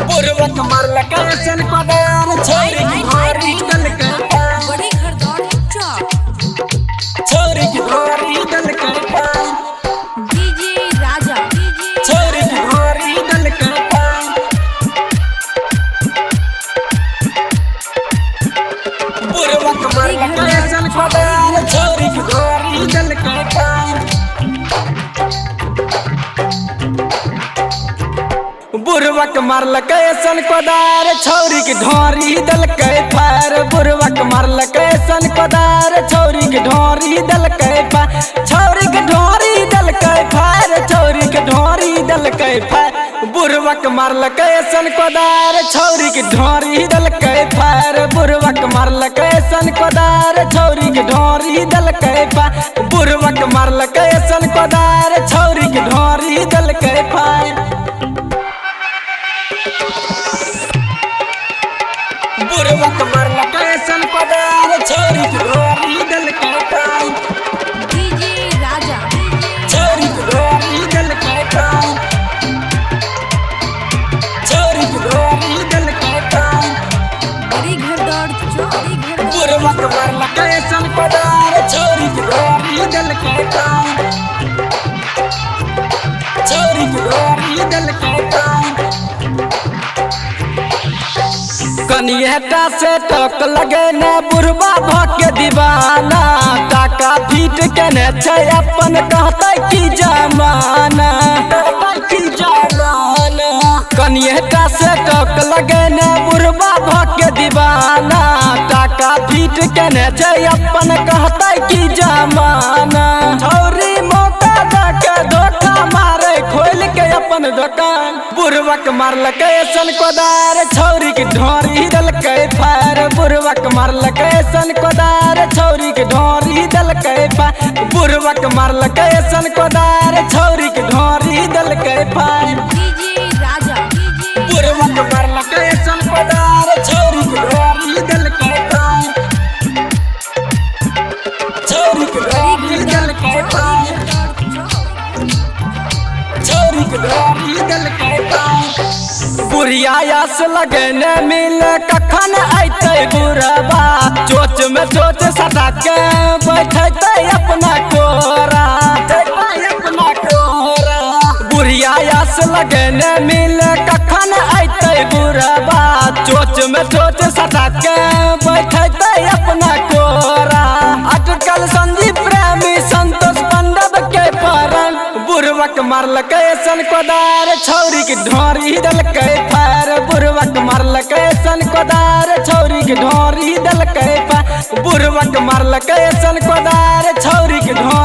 बुरवक मारलक ऐसन पदार छोरी की भारी दल के बड़ी घर दौड़ चौक छोरी की भारी दल के डीजे राजा छोरी की भारी दल के बुरवक मारलक ऐसन पदार छोरी की भारी दल के बुरवक मारलक ऐसन कोदार छौरी की ढोरी दल के फार बुरवक मारलक ऐसन कोदार छौरी की ढोरी दल के फार छौरी की ढोरी दल के फार छौरी की ढोरी दल के फार बुरवक मारलक ऐसन कोदार छौरी की ढोरी दल के फार बुरवक मारलक ऐसन कोदार छौरी की ढोरी दल के फार बुरवक मारलक ऐसन कोदार छौरी की ढोरी दल के फार बुरवक मारलक ऐसन पदार छोरी की ढोरी दल के पाई डीजे राजा छोरी की ढोरी दल के पाई छोरी की ढोरी दल के पाई बड़ी घर दौड़ चौक बुरवक मारलक ऐसन पदार छोरी की ढोरी दल के पाई छोरी की ढोरी दल के पाई कनियटा से टक लगे न बुरबा भके दीवाना टाका फीट के न छै अपन कहते की जमाना कनियटा से टक लगे न बुरबा भके दीवाना टाका फीट के न छै अपन कहते की जमाना छौरी मौका दके धोखा मारे खोल के अपन दुकान बुरवक मारलक ऐसन कोदार छौरी की ढोरी दल के फार बुरवक मारलक ऐसन कोदार छौरी की ढोरी दल के फार बुरवक मारलक ऐसन कोदार छौरी की ढोरी दल के फार डीजे राजा बुरवक मारलक ऐसन कोदार छौरी की ढोरी दल के फार छौरी की ढोरी दल के फार छोरी के ढोरी दल के बुढ़िया आस लगे न मिल कखन अइते बुढ़बा चोच में चोच सटा के बैठते अपना कोरा अपना कोरा बुढ़िया आस लगे न मिल कखन अइते बुढ़बा चोच में चोच सटा के बैठते अपना कोरा अटकल संदीप प्रेमी संतोष पांडव के परन बुरवक मारलक ऐसन कोदार छौरी की ढोरी दल के फार बुरवक मारलक ऐसन कोदार छौरी की ढोरी दल के फार बुरवक मारलक ऐसन कोदार छौरी की ढोरी